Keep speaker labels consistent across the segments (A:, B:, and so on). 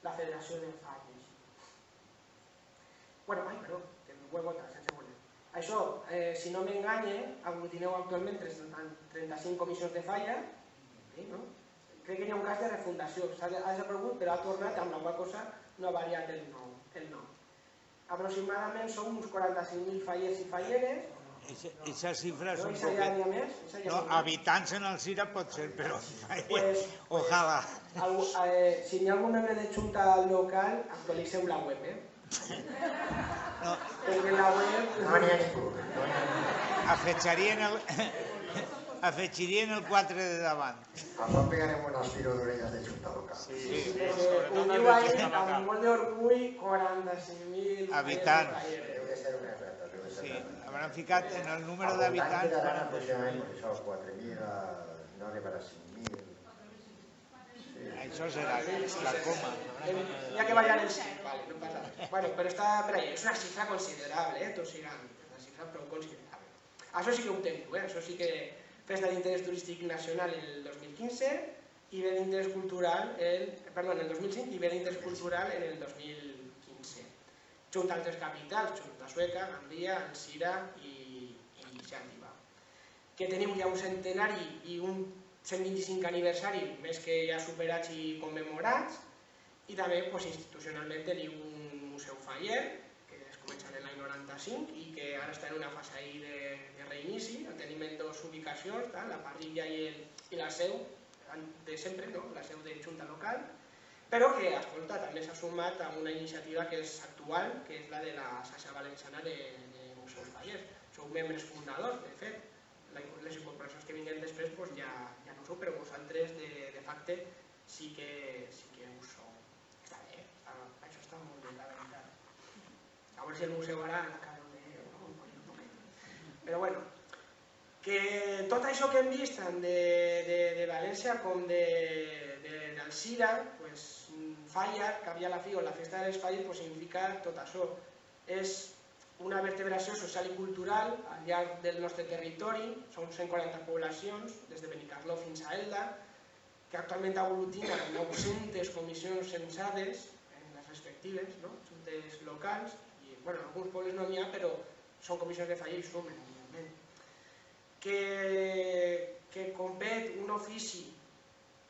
A: la Federació de Falles. Bueno, ai, perdó, que m'ho he votat, sense voler. Això, si no m'enganye, aglutineu actualment 35 comissions de falla, no? Crec que hi ha un cas de refundació, s'ha desaparegut però ha tornat, amb la qual cosa no ha variat el nom. Aproximadament som uns 45.000 fallers i falleres.
B: Aquesta xifra és un
A: poquet...
B: No, habitants en el Cira pot ser, però ojalà.
A: Si hi ha algun membre de junta local, actualitzeu la web, Perquè la web...
C: No n'hi ha ningú.
B: Afegirien el 4 de davant.
C: Al no pegarem un aspiro d'orelles de junta local.
A: Ho diu ahí, amb molt d'orgull, 45.000
B: habitants.
C: Deu de ser una errata.
B: Sí, hauran ficat en el número d'habitants.
C: Quedaran aproximadament això, 4.000, no arribarà a 5.000.
B: Això serà la coma.
A: Ja que vayan el 5, vale, no passa res. Bueno, però està per ahí, és una xifra considerable, tots sigan, una xifra prou considerable. Això sí que ho teniu, això sí que Festa d'Interès Turístic Nacional el 2015 i bé d'interès cultural, perdó, en el 2005 i bé d'interès cultural en el 2015. Junt a altres capitals, Junta Sueca, Gandia, Alzira i Xàtiva. Que tenim ja un centenari i un 125 aniversari, més que ja superats i commemorats, i també institucionalment tenim un museu faller, que es comença en l'any 95 i que ara està en una fase de reinici. Tenim en dues ubicacions, la parrilla i la seu de sempre, la seu de junta local, però que, escolta, també s'ha sumat a una iniciativa que és actual, que és la de la Xarxa Valenciana de Museus Fallers. Sou membres fundadors, de fet. Les incorporacions que vinguen després ja no sou, però vosaltres de facte sí que ho sou. Està bé, això està molt bé, la veritat. A veure si el museu ara l'acabem de... Però bueno, que tot això que hem vist tant de València com d'Alzira, falla, cap i a la fi, o la festa de les falles, significa tot això. És una vertebració social i cultural al llarg del nostre territori, són 140 poblacions, des de Benicarló fins a Elda, que actualment aglutina 900 comissions censades en les respectives juntes locals, i en alguns pobles no n'hi ha, però són comissions de falla i sumen, evidentment. Que compet un ofici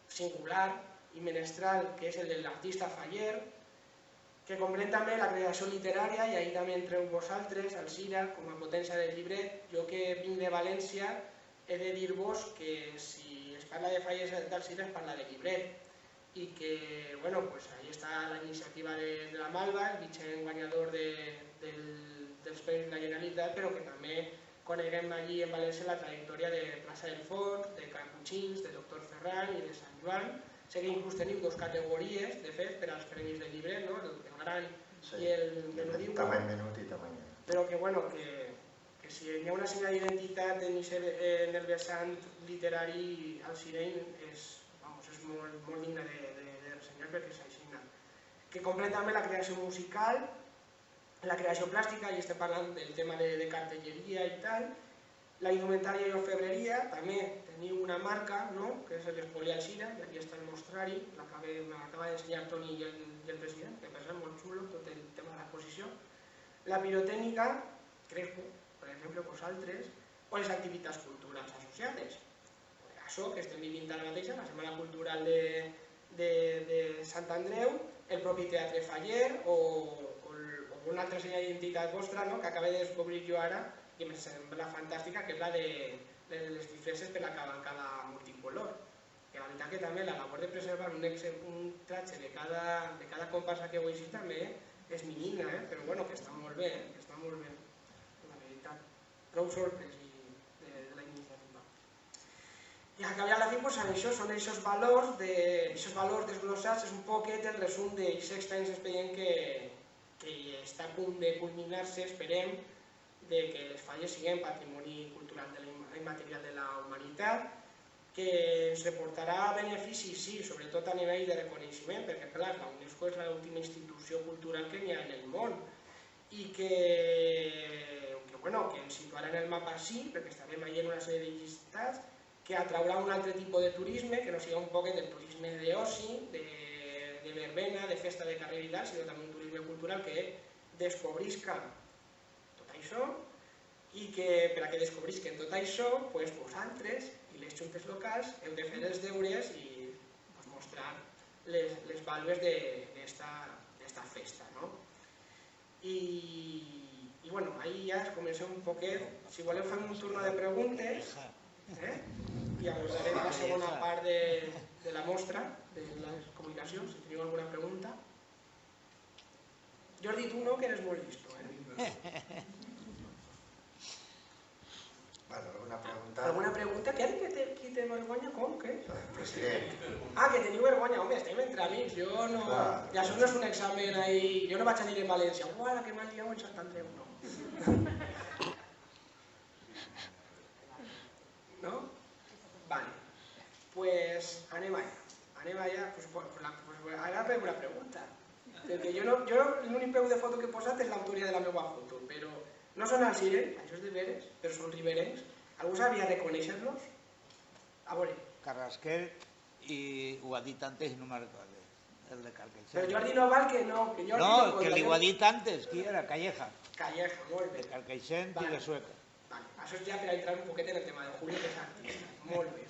A: singular i menestral, que és el de l'artista faller, que comprèn també la creació literària, i ahir també entreu vosaltres, Alzira, com a potència del llibret. Jo que vinc de València he de dir-vos que si es parla de falles d'Alzira es parla de llibret, i que, bueno, ahí està la iniciativa de la Malva, el Vicent guanyador dels Premis de la Generalitat, però que també coneguem allí en València la trajectòria de Plaça del Fons, de Caputxins, de Doctor Ferran i de Sant Joan. Sé que inclús tenim dues categories, de fet, per als premis de llibret, el gran i el menut.
C: Tamany menut i tamany.
A: Però que, bueno, que si hi ha una signa d'identitat en el vessant literari alzireny és molt digne de ressenyar perquè és així. Que comprèn també la creació musical, la creació plàstica, i estem parlant del tema de cartelleria i tal, la indumentària i orfebreria. També teniu una marca, que és l'Espoli Alzira, i aquí està el mostrari, l'acaba d'ensenyar Toni i el president, que és molt xulo tot el tema de l'exposició. La pirotècnica, Crespo, per exemple, vosaltres, o les activitats culturals associades. Això que estem vivint ara mateix, la Setmana Cultural de Sant Andreu, el propi Teatre Faller o una altra senyal d'identitat vostra que acabo de descobrir jo ara, que em sembla fantàstica, que és la de les disfresses per la cavalcada multicolor. Que la veritat que també la labor de preservar un tratge de cada comparsa que ho així també és minina, però bueno, que està molt bé, la veritat. Prou sorprès de la iniciativa. I al cap i a la fi, són aquests valors desglossats, és un poquet el resum d'aquest extens expedient que està a punt de culminar-se, esperem, que les falles siguin patrimoni cultural immaterial de la humanitat, que ens reportarà beneficis, sí, sobretot a nivell de reconeixement, perquè, clar, la UNESCO és l'última institució cultural que hi ha en el món, i que ens situarà en el mapa sí, perquè estarem veient una sèrie de llistats, que atraurà un altre tipus de turisme, que no sigui un poc del turisme d'oci, de verbena, de festa de carrer i tal, sinó també un turisme cultural que descobrisca tot això i que per a que descobrisquen tot això, vosaltres i les juntes locals heu de fer els deures i mostrar les vàlues d'esta festa. I bueno, ahí ja comencem un poquet, si voleu fem un torn de preguntes i abordarem la segona part de la mostra, de les comunicacions, si teniu alguna pregunta. Jordi, tu no, que eres molt listo.
C: Alguna pregunta?
A: Alguna pregunta? Què ha dit qui té vergonya? Com? Què?
C: President.
A: Ah, que teniu vergonya. Home, estem entre amics. Jo no... I això no és un examen ahí... Jo no vaig a dir en València. Uala, que mal lleu en Sant Andreu. No. No? Vale. Pues anem allà. Anem allà. Ara fem una pregunta. Perquè jo l'únic peu de foto que he posat és l'autoria de la meva foto, però no són els Iren, això és de veres, però són riberencs. Algú sabia reconèixer-los? A veure.
B: Carrasquer, i ho ha dit antes i no me'n recordo, el de Carcaixent.
A: Però Jordi no val que no.
B: No, que li ho ha dit antes, qui era? Calleja.
A: Calleja, molt bé.
B: De Carcaixent i de Sueca.
A: Això és ja per entrar un poquet en el tema de Julio, que és artista. Molt bé.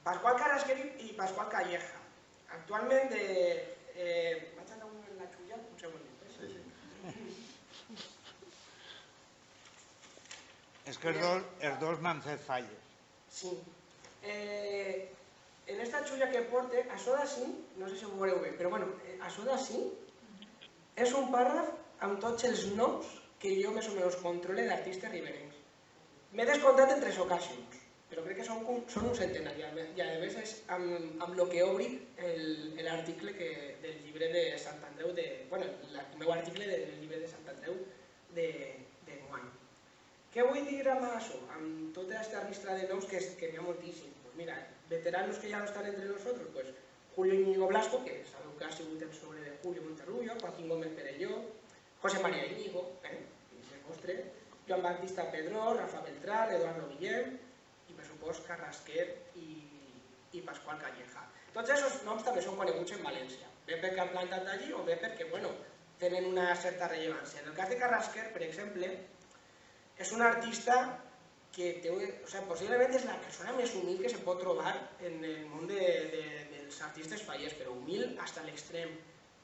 A: Pasqual Carrasquer i Pasqual Calleja. Actualment vaig anar en la xulla? Un segon.
B: És que els dos m'han fet falles.
A: Sí. En esta xulla que porte, això d'ací, no sé si ho veureu bé, però bueno, això d'ací és un pàrraf amb tots els noms que jo més o menys controle d'artistes riberencs. M'he descomptat en 3 ocasions, però crec que són un centenar, i a més és amb el que obri l'article del llibre de Sant Andreu, bueno, el meu article del llibre de Sant Andreu d'enguany. Què vull dir amb això? Amb tota aquesta ristra de noms que n'hi ha moltíssims. Pues mira, veteranos que ja no estan entre nosotros, pues Julio Íñigo Blasco, que sabeu que ha sigut el sobre de Julio Monterrubio, Joaquín Gómez Perelló, José María Íñigo, Joan Baptista Pedró, Rafa Beltrán, Eduardo Guillem, i per supost Carrasquer i Pasqual Calleja. Tots aquests noms també són coneguts en València, bé perquè han plantat allí o bé perquè tenen una certa rellevància. En el cas de Carrasquer, per exemple, és un artista que possiblement és la persona més humil que se pot trobar en el món dels artistes fallers, però humil fins a l'extrem.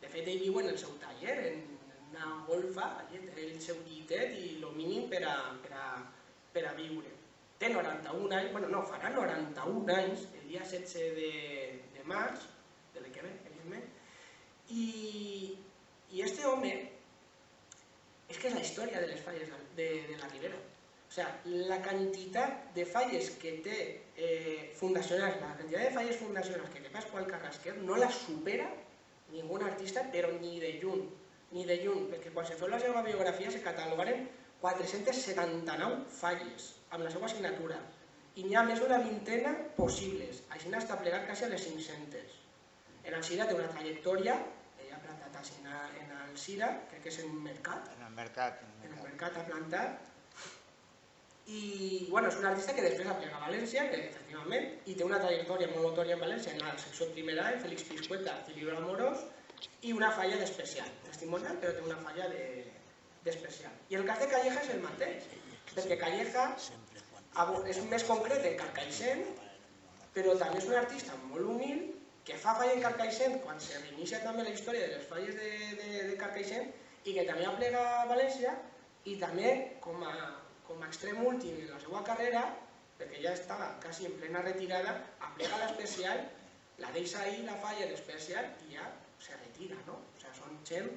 A: De fet, ell viu en el seu taller, en una golfa, té el seu llitet i el mínim per a viure. Té 91 anys, farà 91 anys, el dia 16 de març, de l'any que ve, evidentment, i este home és que és la història de les falles de la Ribera. O sigui, la quantitat de falles que té fundacionals, la quantitat de falles fundacionals que té Pasqual Carrasquer no la supera ningú artista, però ni de lluny, perquè quan se feu la seva biografia se catalogaren 479 falles amb la seva signatura i n'hi ha més d'una vintena possibles, així n'ha estat plegat quasi a les 500. En el Cira té una trajectòria, ella ha plantat en el Cira, crec que és en Mercat.
B: En el Mercat.
A: En el Mercat ha plantat. I és un artista que després ha plegat a València, efectivament, i té una trajectòria molt notòria en València, en la secció primera, en Félix Piscueta, Cilibro Amorós, i una falla d'especial. Testimonial, però té una falla d'especial. I el cas de Calleja és el mateix, perquè Calleja és més concret en Carcaixent, però també és un artista molt humil, que fa falla en Carcaixent quan se reinicia també la història de les falles de Carcaixent i que també aplega a València i també com a extrem últim en la seva carrera, perquè ja estava quasi en plena retirada, aplega l'especial, la deixa ahir la falla l'especial i ja se retira, no? O sigui, són gent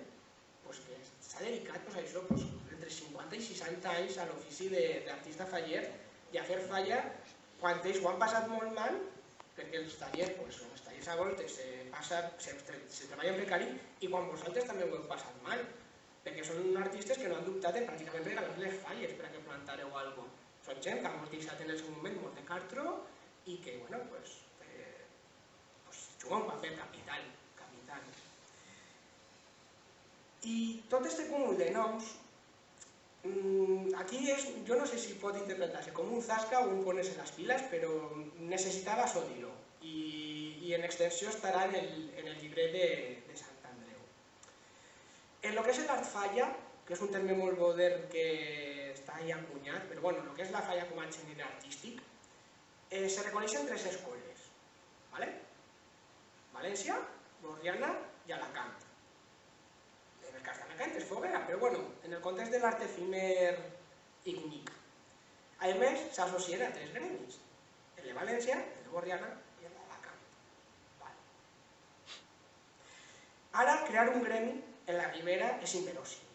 A: que s'ha dedicat a això entre 50 i 60 anys a l'ofici d'artista faller i a fer falla quan ells ho han passat molt mal perquè els tallers a voltes se treballa en precari i quan vosaltres també ho heu passat mal, perquè són artistes que no han dubtat en pràcticament regalar les falles per a que plantareu alguna cosa. Són gent que ha amortitzat en el seu moment molt de cartro i que, juga un paper capital. I tot aquest cúmul de noms, aquí jo no sé si pot interpretar-se com un zasca o un ponerse les piles, però necessitava això dir-ho. I i en extensió estarà en el llibret de Sant Andreu. En el que és l'art falla, que és un terme molt modern que està ahí encunyat, però bueno, el que és la falla com a gènere artístic, se reconeixen 3 escoles, ¿vale? València, Borriana i Alacant. En el cas d'Alacant és foguera, però bueno, en el context de l'art efímer ígnic. A més, s'associen a 3 gremis, el de València, el de Borriana i el d'Alacant. Ara, crear un gremi en la Ribera és inveròssim.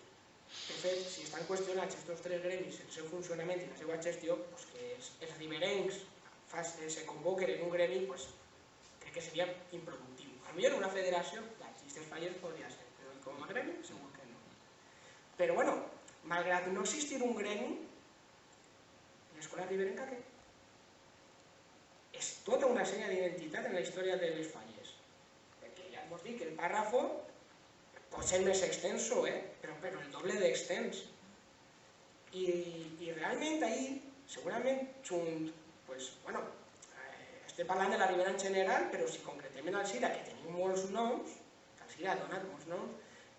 A: De fet, si estan qüestionats aquests 3 gremis, el seu funcionament i la seva gestió, que els riberencs se convoquen en un gremi, crec que seria improductiu. Potser una federació d'artistes fallers podria ser, però com a gremi segur que no. Però bueno, malgrat no existir un gremi, l'escola riberenca què? És tota una senya d'identitat en la història de les falles. Perquè ja us dic que el pàrrafo pot ser més extenso, però el doble d'extens. I realment ahir, segurament, estem parlant de la Ribera en general, però si concretem en el Sira, que tenim molts noms, que el Sira ha donat molts noms,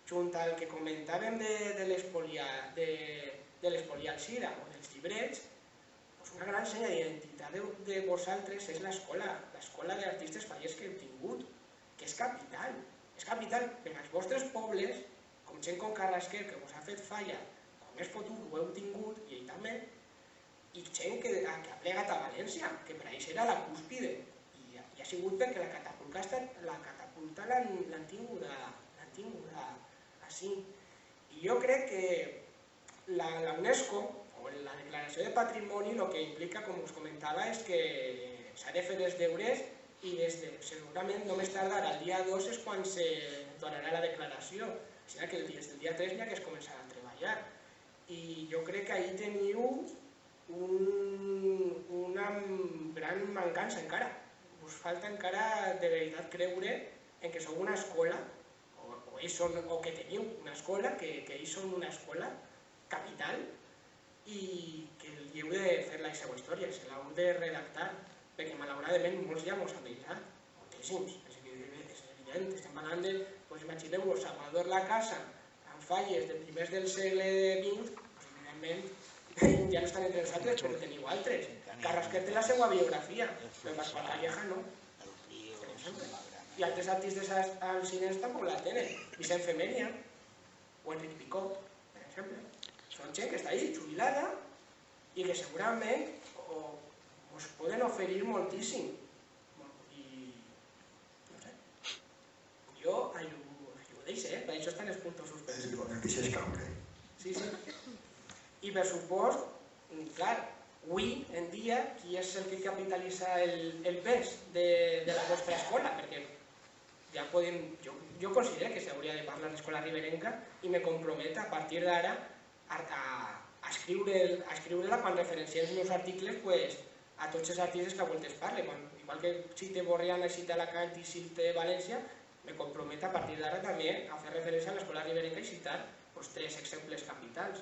A: junt al que comentàvem de l'espoliar al Sira o dels llibrets, una gran senya d'identitat de vosaltres és l'escola d'artistes fallers que heu tingut, que és capital. És capital per als vostres pobles, com gent com Carrasquer, que us ha fet falla, com és fotut ho heu tingut, i ell també, i gent que ha plegat a València, que per això era la cúspide, i ha sigut perquè la catapulta l'han tinguda així. I jo crec que la UNESCO, o la declaració de patrimoni, el que implica, com us comentava, és que s'ha de fer els deures i segurament només tardarà el dia 2 és quan se donarà la declaració, així que des del dia 3 ja que es començarà a treballar. I jo crec que ahir teniu una gran mancança encara. Us falta encara de veritat creure en que sou una escola, o que teniu una escola, que ells són una escola capital i que heu de fer la seva història, se l'heu de redactar, perquè malauradament molts ja mos han deixat, moltíssims, és evident, estem parlant de, imagineu-vos, Salvador Lacasa, amb falles de primers del segle XX, evidentment, ja no estan entre nosaltres, però teniu altres. Carrasquer té la seva biografia, però Pasqual Calleja no, per exemple. I altres artistes al cine tampoc la tenen. Vicent Femenia o Enric Picot, per exemple. Són gent que està ahí, jubilada, i que segurament us poden oferir moltíssim. I no sé. Jo ho deixo, per això estan els puntos suspensius. Sí. I per supost, clar, avui en dia, qui és el que capitalitza el pes de la vostra escola? Perquè ja podem, jo considero que s'hauria de parlar d'escola riberenca i me compromet a partir d'ara a escriure-la quan referenciem els meus articles a tots els artistes que a voltes parle. Igual que cite Borriana, cite Alacant i cite València, me compromet a partir d'ara també a fer referència a l'escola riberenca i citar 3 exemples capitals.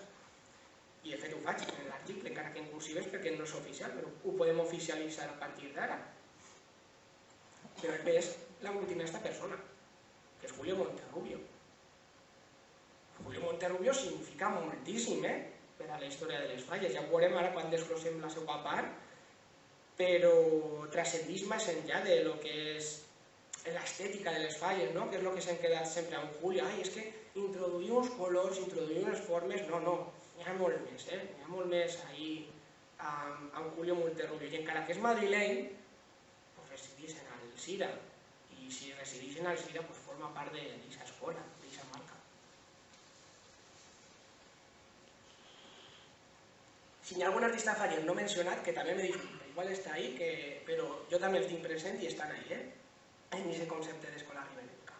A: I de fet ho faig en l'article, encara que en cursives perquè no és oficial, però ho podem oficialitzar a partir d'ara. Però el pes l'aglutina esta persona, que és Julio Monterrubio. Julio Monterrubio significa moltíssim per a la història de les falles. Ja ho veurem ara quan desglosem la seva part, però transcendeix més enllà de lo que és l'estètica de les falles, que és el que s'han quedat sempre amb Julio. És que introduir uns colors, introduir unes formes, no. N'hi ha molt més, n'hi ha molt més ahir amb Julio Monterrubio. I encara que és madrileny, resideixen al Sira. I si resideixen al Sira, forma part d'aquesta escola, d'aquesta marca. Si hi ha algun artista faller no mencionat, que també me disculpa, igual està ahí, però jo també el tinc present i estan ahí, en aquest concepte d'escola riberenca.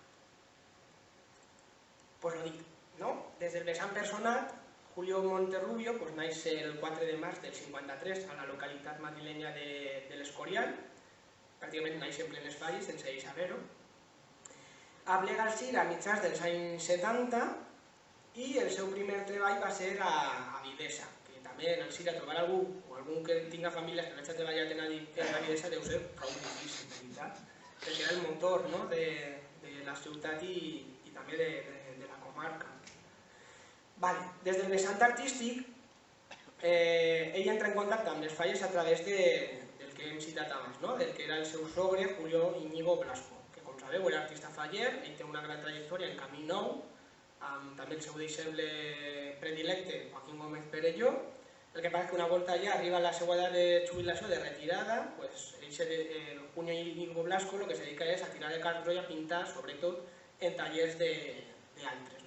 A: Pues lo dic, no? Des del vessant personal, Julio Monterrubio naix el 4 de març del 53 a la localitat madrilenya de l'Escorial, pràcticament naix en plenes falles, sense ell saber-ho. Aplega al Sira a mitjans dels anys 70 i el seu primer treball va ser a Videsa, que també en el Sira trobar algú o algú que tinga famílies que no hagi treballat en la Videsa deu ser prou difícil, veritat. que era el motor, no?, de la ciutat i també de la comarca. Des del vessant artístic, ell entra en contacte amb les falles a través del que hem citat abans, del que era el seu sogre, Julio Íñigo Blasco, que com sabeu era artista faller, ell té una gran trajectòria en Camí Nou, amb també el seu deixeble predilecte, Joaquín Gómez Perelló. El que passa és que una volta ja arriba a la seva edat de jubilació, de retirada, el Julio Íñigo Blasco el que se dedica és a tirar de cartró i a pintar, sobretot en tallers d'altres.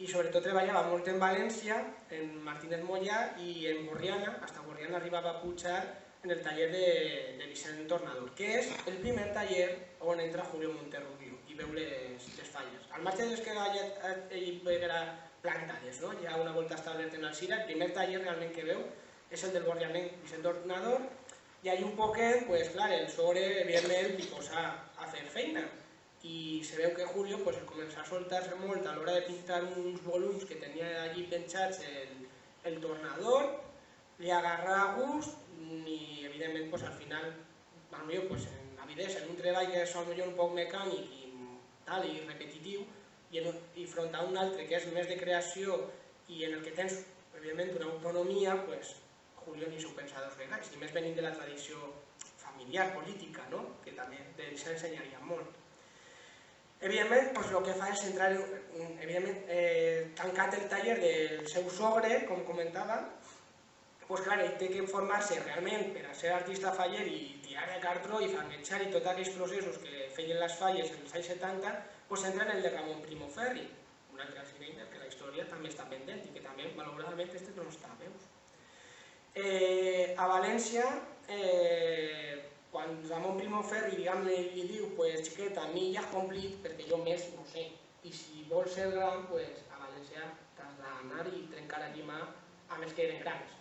A: I sobretot treballava molt en València, en Martínez Moya i en Borriana, fins a Borriana arribava a pujar en el taller de Vicent Tornador, que és el primer taller on entra Julio Monterrubio i veu les falles. Al marge de les que ell era plantades, ja una volta establert en Alzira, el primer taller realment que veu és el del borrianenc Vicent Tornador, i allà un poquet, clar, el sogre evidentment li posa a fer feina, i se veu que Julio es comença a soltar-se molt a l'hora de pintar uns volums que tenia allí penjats el Tornador, li agarra gust i evidentment al final, en l'avidesa, en un treball que és un poc mecànic i repetitiu, i front a un altre que és més de creació i en el que tens evidentment una autonomia, Julio ni s'ho pensa dos vegades, i més venint de la tradició familiar, política, que també d'ells ensenyaria molt. Evidentment, el que fa és entrar, tancat el taller del seu sogre, com comentava, ell té que formar-se realment per a ser artista faller i tirar de cartró i fanguejar i tots aquells processos que feien les falles als anys 70, entra en el de Ramon Primo Ferri, un altre arginer que la història també està pendent i que també, malauradament, no està, veus? A València, quan Ramon Primo Ferri li diu xiqueta, a mi ja has complit perquè jo més no sé, i si vols ser gran, a València t'has d'anar i trencar la llima amb els que eren grans,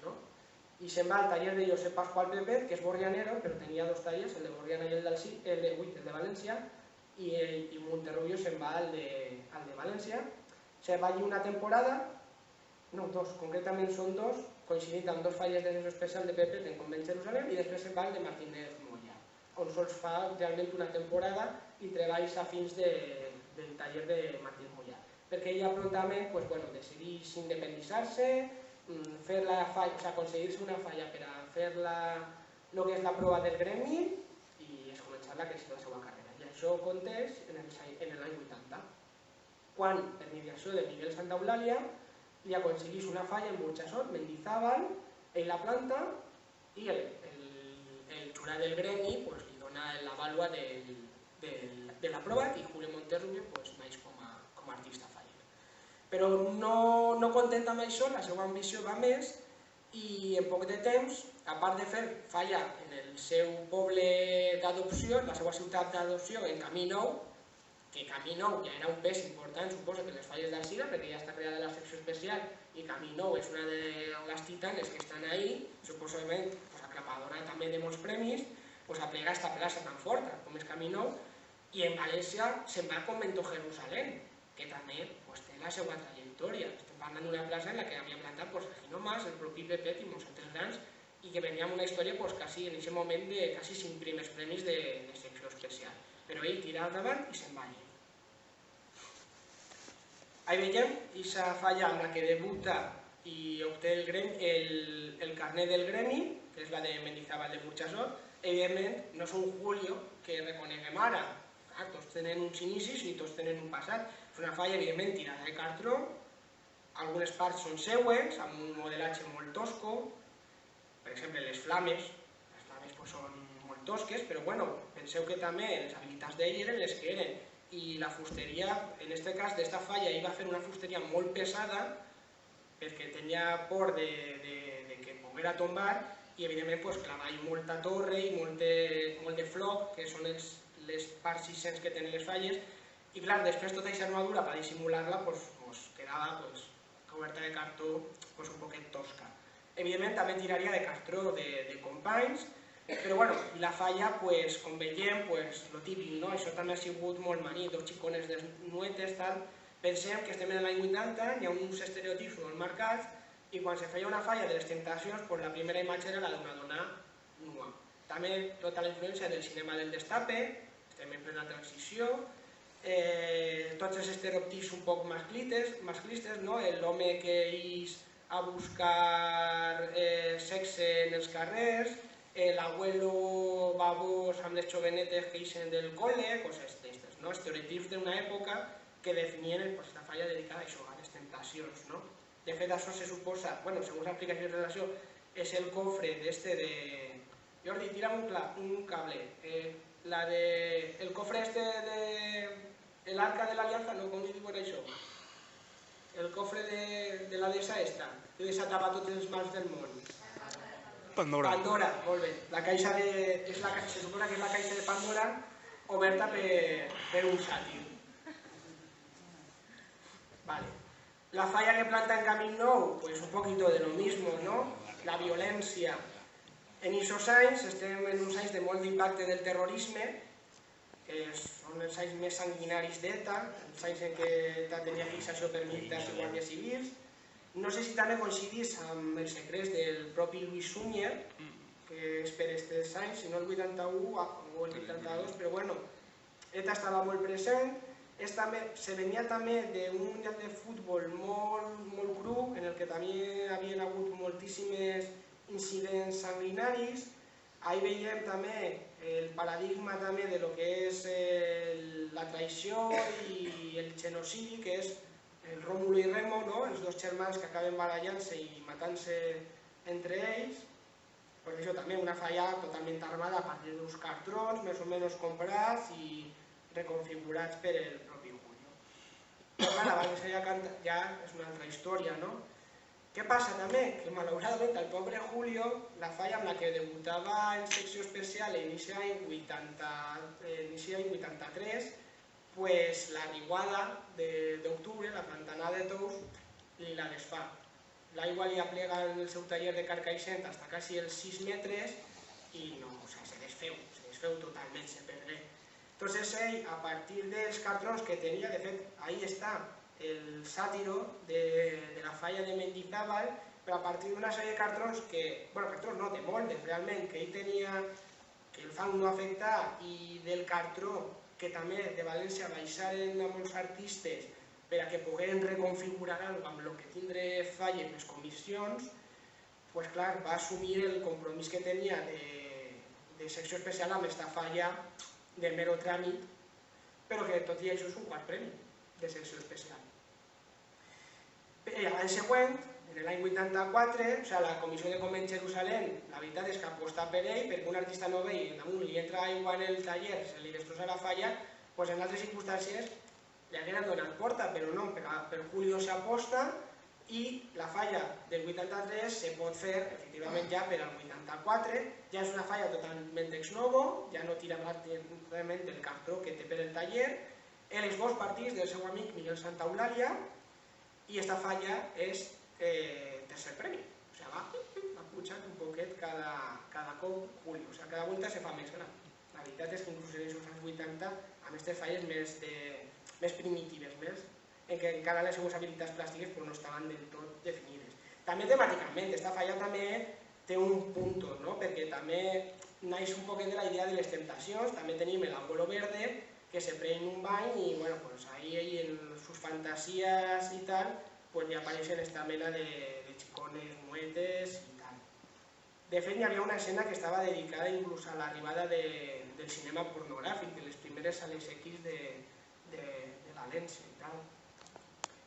A: i se'n va al taller de Josep Pascual Pépez, que és borrianero, però tenia dos tallers, el de Borriana i el de València, i Monterrubio se'n va al de València, se'n va allí una temporada, no, dos, concretament són dos, coincidint amb dos falles de sessió especial de Pépez en Convent Jerusalem, i després se'n va al de Martínez Moya, on sols fa realment una temporada i treballs afins del taller de Martínez Moya, perquè ella prontament decideix independitzar-se, aconseguir-se una falla per a fer el que és la prova del gremi i es començar la creixer la seva carrera. I això aconteix en l'any 80, quan, per mediació de Miguel Santa Eulàlia, li aconsegueix una falla en Burxassot, Mendizábal, ell la planta i el jurat del gremi li dona la vàlua de la prova i Julio Monterrubio naix com a artista faller. Però no content amb això, la seva ambició va més i en poc de temps, a part de fer falla en el seu poble d'adopció, la seva ciutat d'adopció en Camí Nou, que Camí Nou ja era un pes important, suposo, que les falles d'Alzira, perquè ja està creada la secció especial i Camí Nou és una de les titanes que estan ahí, suposament aclapadora també de molts premis, a plegar esta plaça tan forta com és Camí Nou, i en València se'n va al Convento Jerusalem, que també té la seva trajectòria. Estem parlant d'una plaça en la que havia plantat Regino Mas, el propi Pepet i molts altres grans, i que venia amb una història quasi en aquest moment de quasi 5 primers premis de secció especial. Però ell tira al davant i se'n va allà. Ahí veiem aquesta falla amb la que debuta i obté el carnet del gremi, que és la de Mendizábal de Burxassot. Evidentment, no és un Julio que reconeguem ara. Tots tenen uns inicis i tots tenen un passat. És una falla, evidentment, tirada de cartró. Algunes parts són seues, amb un modelatge molt tosco. Per exemple, les flames són molt tosques, però penseu que també les habilitats d'ell eren les que eren. I la fusteria, en aquest cas d'esta falla, ell va fer una fusteria molt pesada perquè tenia por de que poguera tombar i, evidentment, clavall molta torre i molt de floc, que són les parts 600 que tenen les falles, i clar, després tota aquesta armadura per dissimular-la quedava coberta de cartró un poquet tosca. Evidentment també tiraria de cartró de companys, però la falla, com veiem, el típic, això també ha sigut molt maní, dos xicones desnuetes, pensem que estem en l'any 80, hi ha uns estereotips molt marcats, i quan se feia una falla de les Tentacions, la primera imatge era la d'una dona nua. També tota la influència del cinema del Destape, estem en plena transició, tots els estereotips un poc masclistes, no? L'home que ix a buscar sexe en els carrers, l'abuelo babós amb les jovenetes que ixen del col·le, coses d'aquestes, no? Estereotips d'una època que definien aquesta falla dedicada a això, a les temptacions, no? De fet, això se suposa, bueno, segons l'explicació de relació, és el cofre d'este de... Jordi, tira'm un cable. El cofre este de l'arca de l'aliança, no, com li diuen això? El cofre de la deessa esta, que desatava tots els mals del món.
D: Pandora.
A: Pandora, molt bé. La caixa de... Se suposa que és la caixa de Pandora oberta per un sàtir. Vale. La falla que planta en Camí Nou, pues un poquito de lo mismo, ¿no? La violència. En aquests anys estem en uns anys de molt d'impacte del terrorisme, que són els anys més sanguinaris d'ETA, els anys en què ETA tenia fixació per militars i guàrdies civils. No sé si també coincidís amb els secrets del propi Lluís Sunyer, que és per aquests anys, si no el 81 o el 82, però bueno, ETA estava molt present. Se venia també d'un mundial de futbol molt cru, en el que també havien hagut moltíssimes incidents sanguinaris. Ahí veiem també el paradigma també de lo que és la traïció i el genocidi, que és el Rómulo i Remo, els dos germans que acaben barallant-se i matant-se entre ells. Per això també una falla totalment armada a partir d'uns cartrons més o menys comprats i reconfigurats per el propi Julio. Però clar, abans ja és una altra història, no? Què passa també? Que malauradament el pobre Julio, la falla amb la que debutava en secció especial a inici d'any 83, pues la riuada d'octubre, la plantanada de tous, li la desfà. L'aigua li aplega en el seu taller de Carcaixent fins a quasi els 6 metres i no, o sigui, se desfeu totalment, se perdé. Entonces ell, a partir dels cartrons que tenia, de fet, ahí està el sàtiro de la falla de Mendizábal, però a partir d'una sèrie de cartrons que, bueno, cartrons no, de moldes, realment, que ell tenia, que el fang no afectar, i del cartró, que també de València baixaren a molts artistes per a que pogueren reconfigurar amb el que tindre falle les comissions, pues clar, va assumir el compromís que tenia de secció especial amb aquesta falla de mero tràmit, però que tot i això és un quart premi de secció especial. L'any següent, en l'any 84, la Comissió de Comerç Jerusalem, la veritat és que aposta per ell, perquè un artista no vell, damunt li entra aigua en el taller, se li destrossa la falla, doncs en altres circumstàncies li hagueren donat porta, però no, per Julio s'aposta i la falla del 83 se pot fer, efectivament, ja per al 84, ja és una falla totalment ex novo, ja no tira pràcticament del cartró que té per el taller, els bons partits del seu amic Miguel Santaeulàlia, i aquesta falla és tercer premi, o sigui, va pujant un poquet cada cop Julio, o sigui, cada volta se fa més gran. La veritat és que inclús en els anys 80, amb aquestes falles més primitives, en què encara les seues habilitats plàstiques no estaven del tot definides. També temàticament, aquesta falla també té un punt, perquè també naix un poquet de la idea de les temptacions, també tenim l'Abuelo Verde, que se pren un bany i ahí en sus fantasías y tal, pues li apareixen esta mena de xicones muetes i tal. De fet, hi havia una escena que estava dedicada inclús a l'arribada del cinema pornogràfic, de les primeres sales X de València i tal.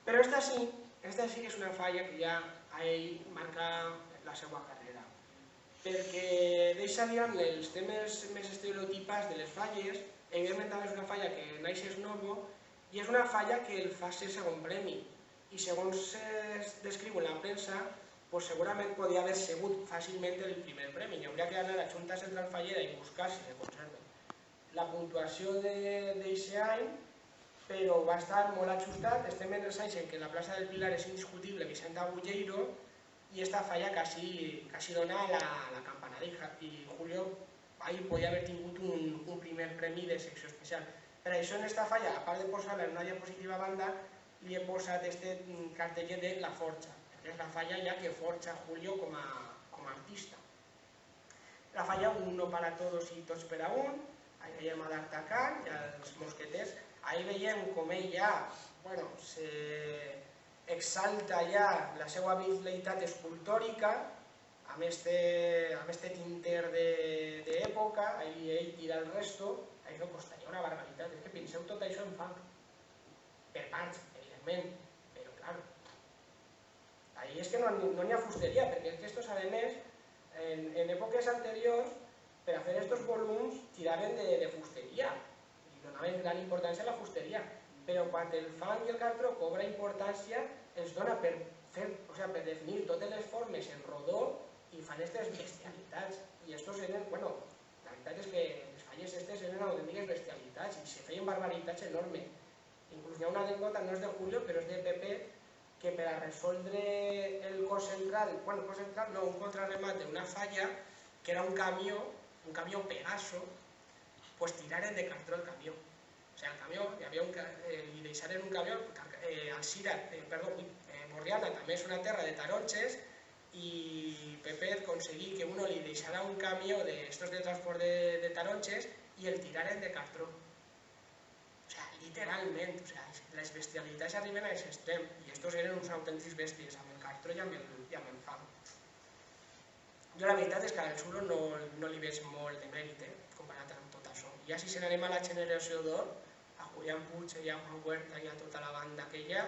A: Però esta sí que és una falla que ja a ell marca la seva carrera, perquè deixa els temes més estereotipats de les falles. Evidentment també és una falla que naix és novo i és una falla que el fa ser segon premi i segons es descriu en la premsa segurament podria haver sigut fàcilment el primer premi. Hi hauria que anar a la Junta Central Fallera i buscar si se conserva la puntuació d'aquest any, però va estar molt ajustat. Estem en els anys en què la plaça del Pilar és indiscutible Vicent Agulleiro i esta falla quasi dona la campanada i Julio ahí podia haver tingut un primer premi de secció especial. Per això en esta falla, a part de posar-la en una diapositiva a banda, li he posat este cartellet de La Forja, perquè és la falla ja que forja Julio com a artista. La falla un no para todos i tots per a un, Ahí veiem a d'Artacan i els mosqueters. Ahí veiem com ell ja, bueno, exalta ja la seva habilitat escultòrica amb este tinter d'època, ahí ell tira el resto, això costaria una barbaritat. És que penseu tot això en fang. Per parts, evidentment, però clar, ahí és que no n'hi ha fusteria, perquè estos, a més, en èpoques anteriors, per a fer estos volums tiraven de fusteria i donaven gran importància a la fusteria, però quan el fang i el cartró cobra importància ens dona per definir totes les formes en rodó i fan aquestes bestialitats. I estos eren, bueno, la veritat és que les falles aquestes eren autèntiques bestialitats i se feien barbaritats enormes. Inclús hi ha una anècdota, no és de Julio, però és de Pepe, que per a resoldre el cos central, bueno, cos central no, un contrarremat d'una falla, que era un camió Pegaso, pues tiraren de cartró el camió. O sigui, el camió, li deixaren un camió, Alcira, Borriana també és una terra de taronges, i Pepe aconseguí que uno li deixara un camió d'estos de transport de taronges i el tiraren de cartró. O sigui, literalment, les bestialitats arriben a aquest extrem, i estos eren uns autèntics bèsties, amb el cartró i amb el fang. Jo la veritat és que al Suro no li veig molt de mèrit, comparat amb tot això. Ja si se n'anem a la generació d'or, a Julián Puig i a Juan Huerta i a tota la banda aquella,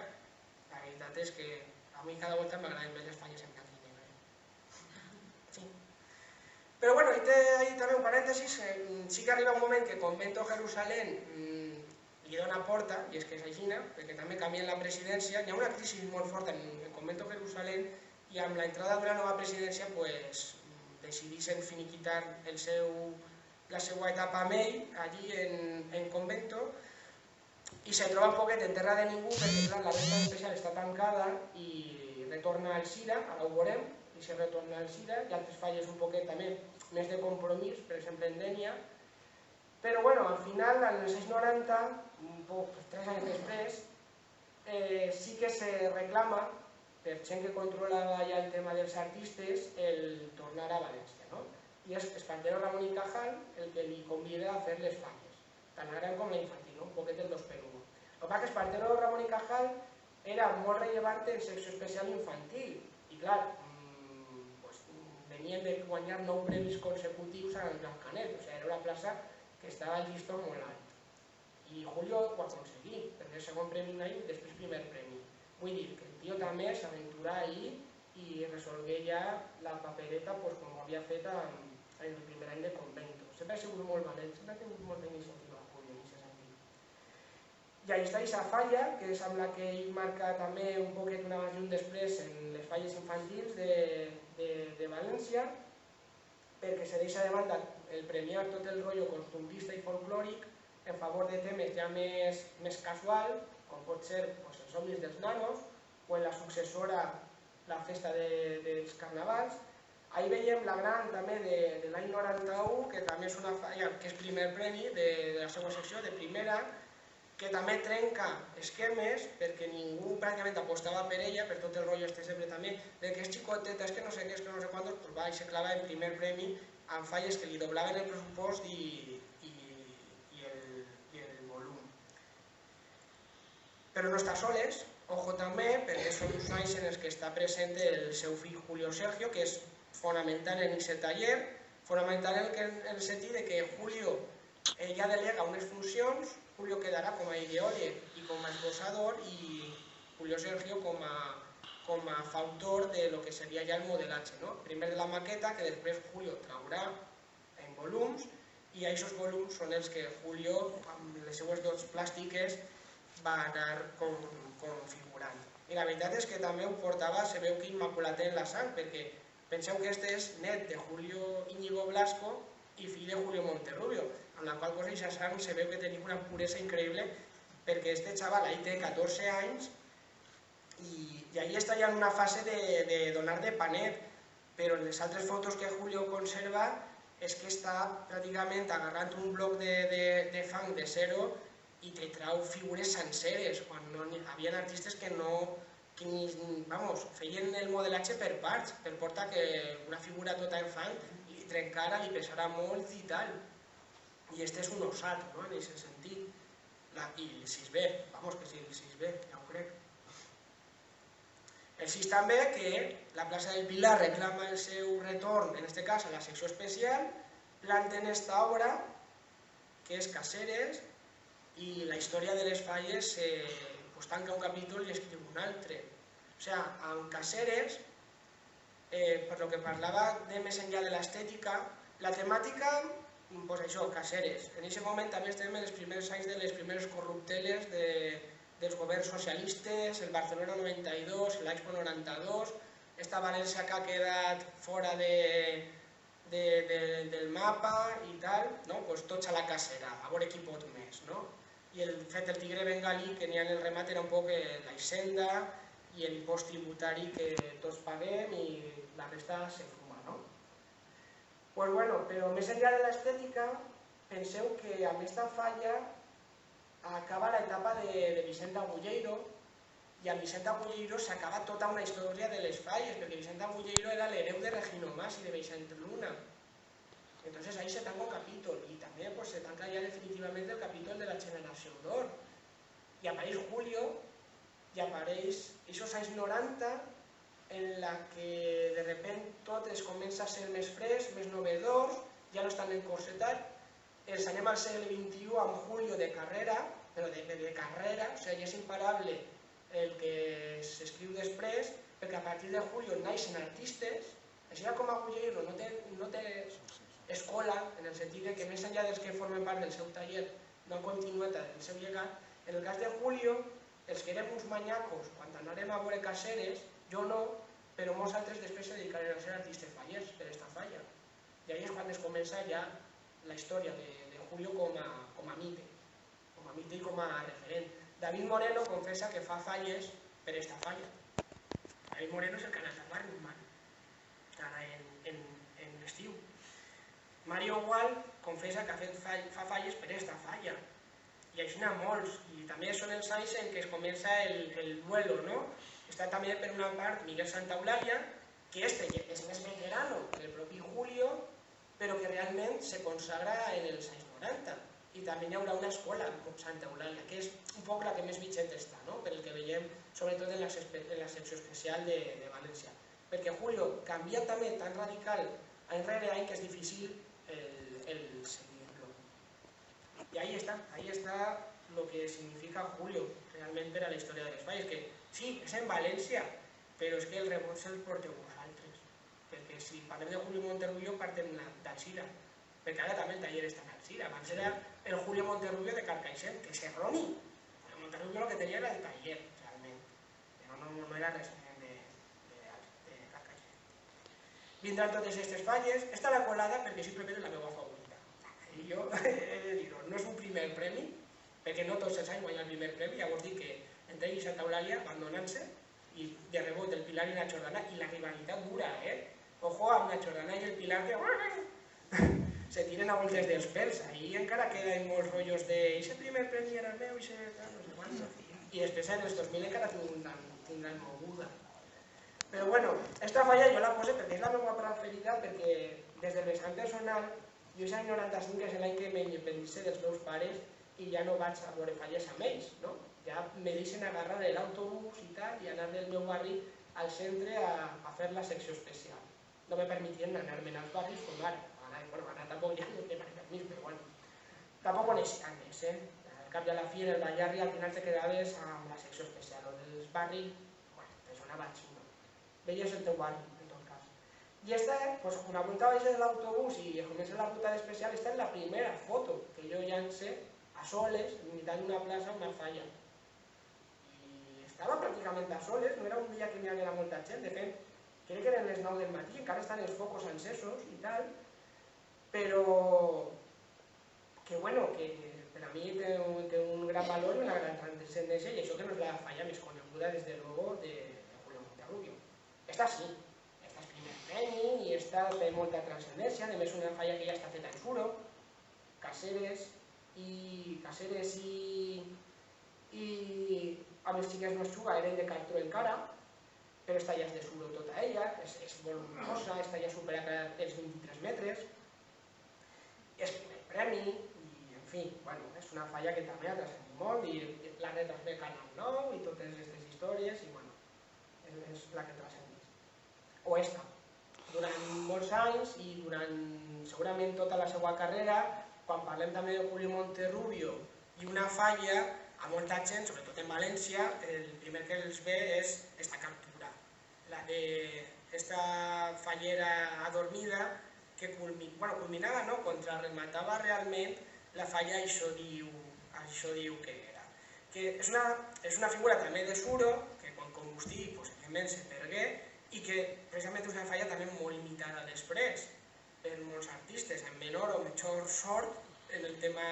A: la veritat és que a mi cada volta m'agraden més les falles en blanc i negre. Sí. Però bueno, ahí també un parèntesis, sí que arriba un moment que Convento Jerusalén li dona porta, i és que és així, perquè també canvien la presidència, hi ha una crisi molt forta en Convento Jerusalén, i amb l'entrada d'una nova presidència decideixen finiquitar la seva etapa amb ell, allí en Convento, i se troba un poquet en terra de ningú, perquè la resta especial està tancada i retorna al Cira, ara ho veurem, i se retorna al Cira, i altres falles un poquet també més de compromís, per exemple en Dénia, però bueno, al final, en els anys 90, 3 anys després, sí que se reclama per gent que controlava ja el tema dels artistes, el tornar a València, no? I és Espartero Ramon i Cajal el que li convida a fer les falles, tant la gran com la infantil, un poquet el 2x1. El que passa que Espartero Ramon i Cajal era molt rellevant en secció especial infantil, i clar, venien de guanyar 9 premis consecutius al Gran Canet, o sigui, era una plaça que estava al llistó molt alt. I Julio ho aconseguí, perquè el segon premi un any, després primer premi. Vull dir que el tio també s'aventurà ahir i resolgué ja la papereta com ho havia fet en el primer any de Convento. Sempre ha sigut molt valent, sempre ha tingut molta iniciativa Julio en aquest sentit. I ahí està aquesta falla, que és amb la que ell marca també un poquet un abans i un després en les falles infantils de València, perquè se deixa de banda el premiar tot el rotllo costumbrista i folclòric en favor de temes ja més casual, com pot ser els somnis dels nanos, o en la successora la festa dels carnavals. Ahí veiem la gran també de l'any 91, que també és una falla, que és primer premi de la seva secció, de primera, que també trenca esquemes, perquè ningú pràcticament apostava per ella, per tot el rotllo este sempre també, de que és xicoteta, és que no sé què, és que no sé quantos, doncs va i se clava en primer premi amb falles que li doblaven el pressupost i el volum. Però no està soles, ojo també, perquè són uns anys en els que està present el seu fill Julio Sergio, que és fonamental en aquest taller, fonamental en el sentit que Julio ja delega unes funcions, Julio quedarà com a ideòleg i com a esbossador i Julio Sergio com a fautor de lo que seria ja el modelatge. Primer de la maqueta, que després Julio traurà en volums, i aquests volums són els que Julio, amb les seues dots plàstiques, va anar configurant. I la veritat és que també ho portava, se veu que immaculat en la sang, perquè penseu que este és net de Julio Íñigo Blasco i fill de Julio Monterrubio, amb la qual cosa aquesta sang se veu que tenia una puresa increïble, perquè este xaval ahí té 14 anys i ahí està ja en una fase de donar de panet, però en les altres fotos que Julio conserva és que està pràcticament agarrant un bloc de fang de zero i te trau figures senceres, quan hi havia artistes que feien el modelatge per parts, per portar que una figura tota en fang li trencara, li pesarà molt i tal. i este és un osat, no?, en aquest sentit. I el 6B, vamos, que sí, el 6B, ja ho crec. El 6 també que la plaça del Pilar reclama el seu retorn, en aquest cas a la secció especial, planten esta obra, que és Caseres, i la història de les falles tanca un capítol i escriu un altre. O sigui, amb Caseres, per lo que parlava de més enllà de l'estètica, la temàtica, doncs això, Caseres. En aquest moment també estem en els primers anys de les primeres corrupteles dels governs socialistes, el Barcelona 92, l'Expo 92, esta València que ha quedat fora del mapa i tal, doncs tots a la casera, a veure qui pot més, no? I el fet del tigre bengalí, que n'hi ha en el remat, era un poc la hisenda i l'impost tributari que tots paguem i la resta se fuma, no? Pues bueno, però més enllà de l'estètica, penseu que amb aquesta falla acaba l'etapa de Vicente Agulleiro i amb Vicente Agulleiro s'acaba tota una història de les falles, perquè Vicente Agulleiro era l'hereu de Regino Mas i de Vicente Luna. Entonces ahí se tanca un capítol y también pues se tanca ya definitivamente el capítol de la generació d'or. I apareix Julio i apareix aquests anys 90 en la que de repente tot es comença a ser més fresc, més novedós, ja no estan encorsetats. Ens anem al segle XXI amb Julio de carrera, però de carrera, o sigui, és imparable el que s'escriu després, perquè a partir de Julio naixen artistes, així com Agulleiro no té escola, en el sentit que més enllà dels que formen part del seu taller no han continuat el seu llegat. En el cas de Julio, els que érem uns manyacos, quan anàrem a veure Caseres, jo no, però molts altres després se dedicarem a ser artistes fallers per esta falla. I ahí és quan es comença ja la història de Julio com a mite i com a referent. David Moreno confessa que fa falles per esta falla. David Moreno és el que ha anat al barri humà, ara en l'estiu. Mario Gual confessa que fa falles per esta falla. I així n'hi ha molts. I també són els anys en què es comença el duelo, no? Està també per una part Miguel Santaolalla, que és més veterano que el propi Julio, però que realment se consagra en els anys 90. I també hi haurà una escola com Santaolalla, que és un poc la que més vigent està, no? Per el que veiem, sobretot en la secció especial de València. Perquè Julio canvia també tan radical any rere any que és difícil el seguir-lo. I ahí està lo que significa Julio realment per a la història de les falles, que sí, és en València, però és que el rebot se'l porteu vosaltres, perquè si parlem de Julio Monterrubio partem d'Alzira, perquè ara també el taller està en Alzira. Abans era el Julio Monterrubio de Carcaixent, que és erroni. El Monterrubio el que tenia era el taller, realment, però no era res de Carcaixent. Vindran totes aquestes falles. Esta la colada perquè simplement és la meva favorita. I jo he de dir-ho, no és un primer premi, perquè no tots els anys guanya el primer premi, llavors dic que entre ell i Santa Eulàlia abandonant-se, i de rebot el Pilar i la Jordana, i la rivalitat dura, Ojo amb la Jordana i el Pilar que se tiren a voltes dels pèls, ahí encara queden molts rotllos de «Ixe primer premi era meu, ixe tal, no sé quant», i després en els 2000 encara tindran moguda. Però bueno, esta falla jo la poso perquè és la meva preferida, perquè des del vessant personal, jo és l'any 95, que és l'any que m'independicé dels meus pares i ja no vaig a veure falles amb ells, no? Ja me deixen agarrar l'autobús i tal i anar del meu barri al centre a fer la secció especial. No me permetien anar-me'n als barris com ara. Ara tampoc ja no té permís, però bueno. Tampoc coneixen més, Al cap i a la fi, en el Ballarri, al final te quedaves amb la secció especial. O dels barris, bueno, te sonava xino. Veies el teu barri, en tot cas. I esta, pues, quan apuntava de l'autobús i comença la ruta especial, esta és la primera foto que jo llance a soles, en mitad d'una plaça, una falla. I estava pràcticament a soles, no era un dia que n'hi haguera molta gent, de fet, crec que eren les 9 del matí, encara estan els focos encesos i tal, però que bueno, que per a mi té un gran valor i una gran transcendència, i això que no és la falla més coneguda, des de luego, de Julio Monterrubio. Esta sí, esta és primer premi i esta té molta transcendència, a més una falla que ja està feta en suro, Caseres i amb els xiquets no es juga, eren de cartró encara, però esta ja és de suro tota ella, és voluminosa, esta ja supera els 23 metres, és primer premi, fi, bueno, és una falla que també ha transcendit molt i la retransmet Canal 9 i totes aquestes històries i, bueno, és la que transcendeix. O esta, durant molts anys i durant segurament tota la seva carrera, quan parlem també de Julio Monterrubio i una falla, a molta gent, sobretot en València, el primer que els ve és esta captura, la d'esta fallera adormida que culminava, no? Contrarrematava realment la falla, això diu que era. Que és una figura també de Suro, que quan combustí, evidentment se pergué, i que precisament és una falla també molt imitada després per molts artistes, amb menor o major sort en el tema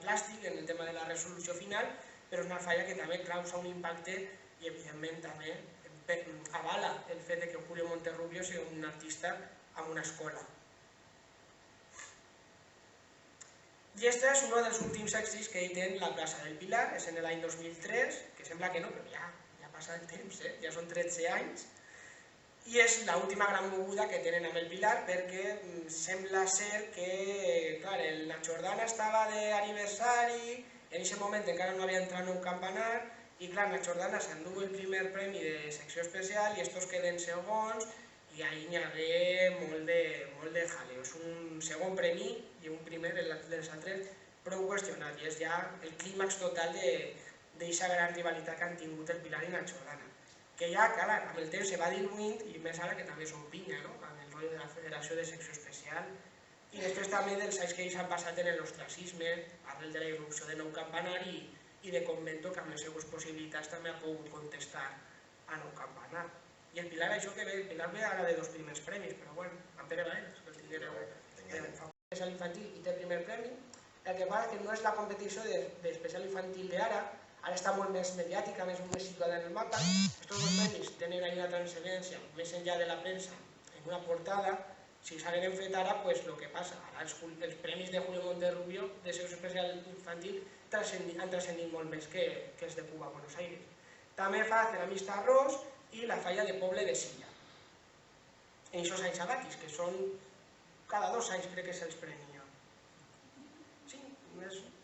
A: plàstic, en el tema de la resolució final, però és una falla que també causa un impacte i evidentment també avala el fet que Julio Monterrubio sigui un artista amb una escola. I este és un dels últims èxits que hi té en la plaça del Pilar, és en l'any 2003, que sembla que no, però ja passa el temps, ja són 13 anys, i és l'última gran moguda que tenen amb el Pilar perquè sembla ser que, clar, el Nacho Jordana estava d'aniversari, en aquest moment encara no havia entrat en un campanar, i clar, Nacho Jordana s'endú el primer premi de secció especial i estos queden segons, i ahir n'hi hagué molt de jaleo. És un segon premi i un primer dels altres prou qüestionat, i és ja el clímax total d'aquesta gran rivalitat que han tingut el Pilar i Nacho Jordana. Que ja, clar, amb el temps se va diluint, i més ara que també són pinya, no?, amb el rol de la Federació de Secció Especial, i després també dels anys que ells han passat en l'ostracisme, arrel de la irrupció de Nou Campanar i de Convento, que amb les seues possibilitats també ha pogut contestar a Nou Campanar. I el Pilar, això que ve, el Pilar ve ara de 2 primers premis, però bueno, amb Pere Baeres, que el tinguereu especial infantil i té primer premi. El que passa que no és la competició d'especial infantil d'ara, ara està molt més mediàtica, més situada en el mapa. Estos dos premis tenen ahí una transcendència més enllà de la premsa en una portada. Si s'hagueren fet ara, pues el que passa, ara els premis de Julio Monterrubio de secció especial infantil han transcendit molt més que els de Cuba a Buenos Aires. També fa Ceramista Arròs i la falla de Poble de Silla. En aquests anys sabàtics, que són cada 2 anys crec que se'ls premia. Sí,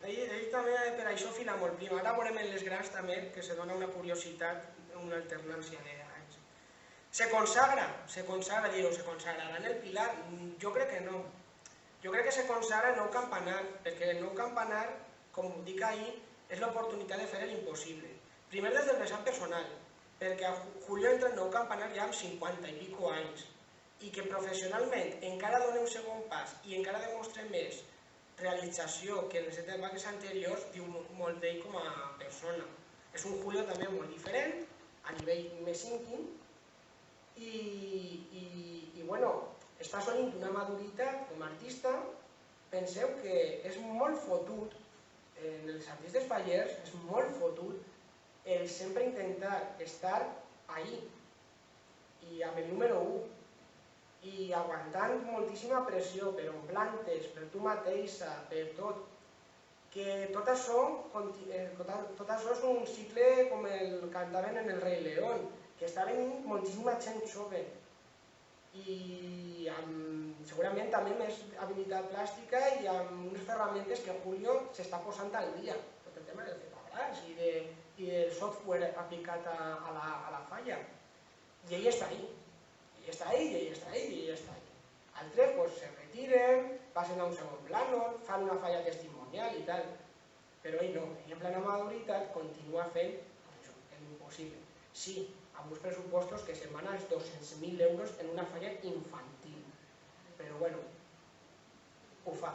A: ell també per això fila molt prim. Ara veurem en les grans també que se dona una curiositat, una alternància d'anys. Se consagra, dir-ho, se consagrarà en el Pilar? Jo crec que no. Jo crec que se consagra en Nou Campanar, perquè el Nou Campanar, com dic ahir, és l'oportunitat de fer l'impossible. Primer des del vessant personal, perquè Julio entra en Nou Campanar ja amb 50 i pico anys i que professionalment encara dona un segon pas i encara demostra més realització que en les etapes anteriors, diu molt d'ell com a persona. És un Julio també molt diferent, a nivell més íntim, i bueno, està assolint una maduritat com a artista. Penseu que és molt fotut, en els artistes fallers, és molt fotut el sempre intentar estar ahí, i amb el número 1, i aguantant moltíssima pressió per on plantes, per tu mateixa, per tot, que tot això és un cicle com el cantaven en el Rei León, que està venint moltíssima gent jove, i segurament també més habilitat plàstica i amb unes ferramentes que Julio s'està posant al dia, tot el tema del ZBrush i del software aplicat a la falla. I ell està ahí, i ell està ahí, i ell està ahí, i ell està ahí. Altres se retiren, passen a un segon plano, fan una falla testimonial i tal, però ell no, ell en plena maduritat continua fent l'impossible. Sí, amb uns pressupostos que se'n van als 200.000 euros en una falla infantil, però bueno, ho fa.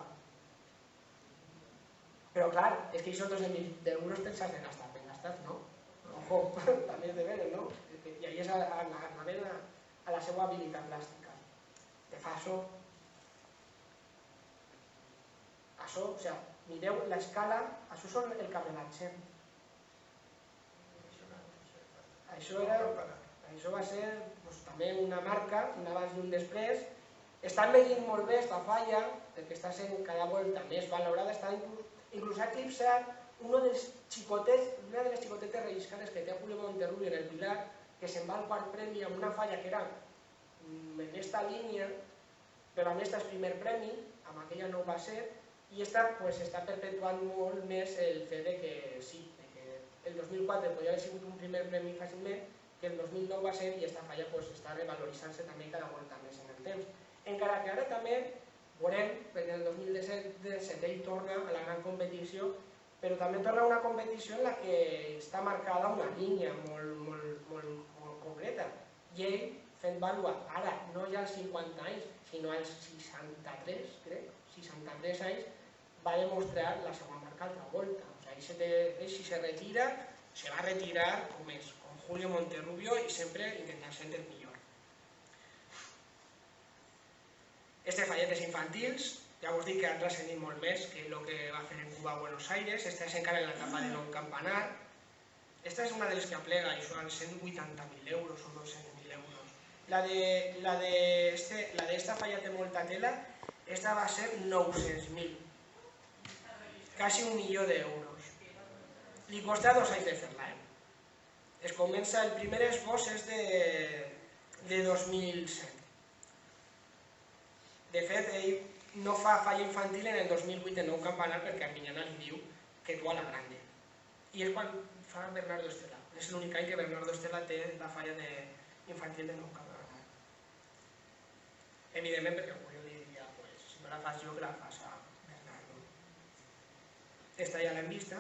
A: Però clar, és que aquests 200.000 euros te'ls has de gastar, ben gastats, no? Ojo, també és de veure, no? I ahí és a la seva habilitat plàstica. De fa això, o sigui, mireu l'escala, això són el Capelatxer. Això va ser també una marca, un abans i un després. Està envellint molt bé aquesta falla, perquè està sent cada volta més valorada, està inclús eclipsat una de les xicotetes relliscades que té Julio Monterrubio en el Pilar, que se'n va al quart premi amb una falla que era en aquesta línia, però amb aquest és primer premi, amb aquella no ho va ser, I està perpetuant molt més el fet que sí, que el 2004 podria haver sigut un primer premi fàcilment, que el 2009 va ser i aquesta falla està revaloritzant-se també cada volta més en el temps. Encara que ara també veurem, perquè el 2017 ell torna a la gran competició, però també torna a una competició en la que està marcada una línia molt concreta. I ell, fent vàlua ara, no ja als 50 anys, sinó als 63, crec, 63 anys, va demostrar la seva marca altra volta. Ell si se retira, se va retirar com és, com Julio Monterrubio i sempre intentant ser el millor. Aquestes falletes infantils, ja us dic que han transcendit molt més que el que va fer en Cuba a Buenos Aires. Esta és encara en l'etapa de nou campanar. Esta és una de les que aplega, això, als 180.000 euros o 200.000 euros. La d'esta falla té molta tela, esta va ser 900.000. Quasi 1 milió d'euros. Li costa 2 anys de fer-la. Es comença, el primer esbós és de 2007. De fet, ell no fa falla infantil en el 2008 en nou campanar perquè a Miñana li diu que tu a la grande. I és quan fa Bernardo Estela. És l'únic any que Bernardo Estela té la falla infantil de nou campanar. Evidentment perquè algú li diria, si me la fas jo, que la fas a Bernardo. Esta ja l'hem vista.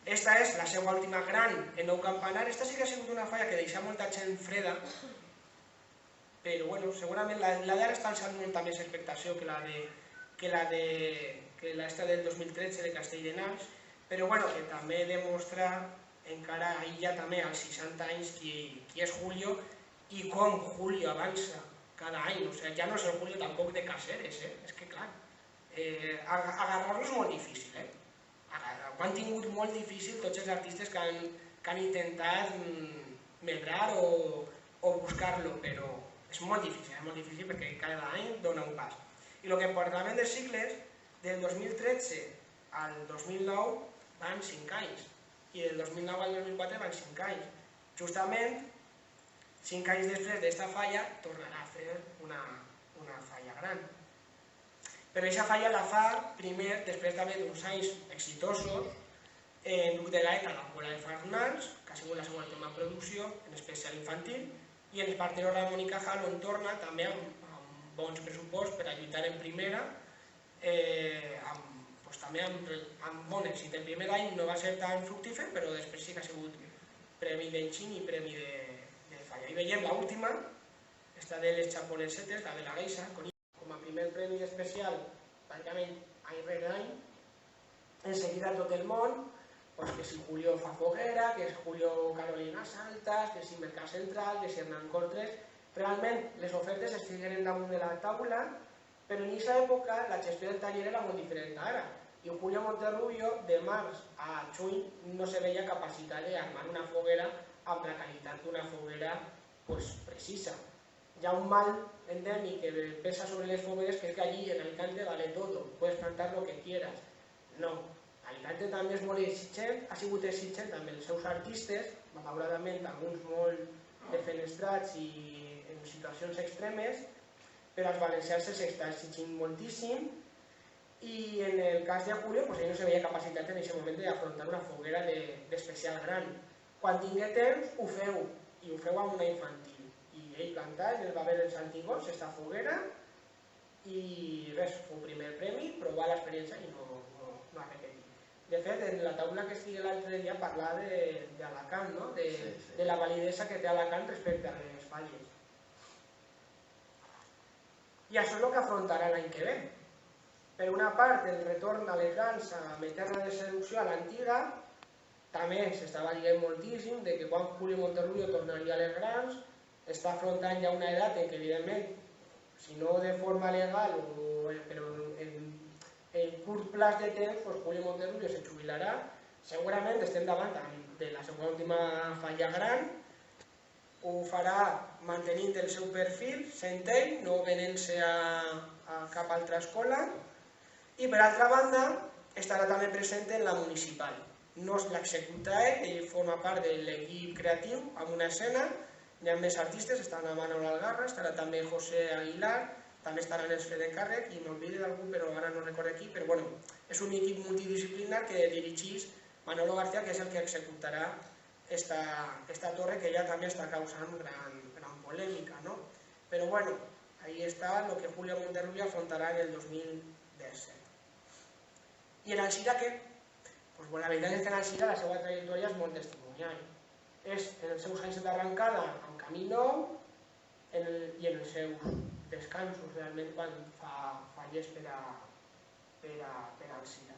A: Esta és la seva última gran en nou campanar. Esta sí que ha sigut una falla que deixa molta gent freda, però bueno, segurament la d'ara està alçant molta més expectació que l'esta del 2013 de Castelldefels, però bueno, que també demostra encara ahir ja també als 60 anys qui és Julio i com Julio avança cada any. O sigui, ja no és el Julio tampoc de Caceres, és que clar, agarrar-lo és molt difícil, ho han tingut molt difícil tots els artistes que han intentat medrar o buscar-lo, però és molt difícil perquè cada any dona un pas. I el que portaven dels cicles, del 2013 al 2009 van 5 anys, i del 2009 al 2004 van 5 anys. Justament, 5 anys després d'esta falla, tornarà a fer una falla gran. Però aquesta falla la fa primer, després d'haver d'uns anys exitosos, en Duc de Gaeta, la Bola de Farnals, que ha sigut la seva última producció, en especial infantil, i en Espartero Ramon i Cajal, on torna també amb bons pressupost per a lluitar en primera, també amb bon èxit. El primer any no va ser tan fructífer, però després sí que ha sigut premi d'Enxin i premi de falla. I veiem l'última, esta de les japonesetes, la de la geisha, com a primer premi especial, pràcticament any rere any, enseguida tot el món, que si Julio fa foguera, que si Julio Carolina Saltas, que si Mercat Central, que si Hernán Cortés. Realment les ofertes estigueren damunt de la taula, però en aquesta època la gestió del taller era molt diferent d'ara. I Julio Monterrubio, de març a juny, no se veia capacitat d'armar una foguera amb la qualitat d'una foguera precisa. Hi ha un mal endèmic que pesa sobre les fogueres, que és que allí en Alicante vale todo, puedes plantar lo que quieras. No, Alicante també és molt exigent, ha sigut exigent amb els seus artistes, malauradament alguns molt defenestrats i en situacions extremes, però als valencians se'ls està exigint moltíssim, i en el cas de Julio ell no se veia capacitat en aquest moment d'afrontar una foguera d'especial gran. Quan tingui temps ho feu, i ho feu amb una infantil. I ell plantà, ell va veure els antigos, aquesta foguera, i res, fou primer premi, provar l'experiència i no ha repetit. De fet, en la taula que estigui l'altre dia parlava d'Alacant, de la validesa que té Alacant respecte a les falles. I això és el que afrontarà l'any que ve. Per una part, el retorn a les grans a meter-la de seducció a l'antiga, també s'estava dient moltíssim de que quan Julio Monterrubio tornaria a les grans, està afrontant ja una edat en què, evidentment, si no de forma legal, però en curt plaç de temps, Julio Monterrubio se jubilarà, segurament estem davant de la seva última falla gran, ho farà mantenint el seu perfil, sent ell, no venent-se a cap altra escola, i per altra banda estarà també present en la municipal. No l'executa ell forma part de l'equip creatiu amb una escena, hi ha més artistes, estarà Manolo Algarra, estarà també José Aguilar també estaran els Fede Càrrec, i m'oblide d'algú, però ara no recordo aquí, però bueno, és un equip multidisciplinar que dirigís Manolo García, que és el que executarà esta torre, que ja també està causant gran polèmica, no? Però bueno, ahí està lo que Julio Monterrubio afrontarà en el 2017. I en Alzira què? Doncs la veritat és que en Alzira la seva trajectòria és molt testimonial. És en els seus anys d'arrencada amb camí nou i en els seus descansos, realment, quan fa llest per a Alzira.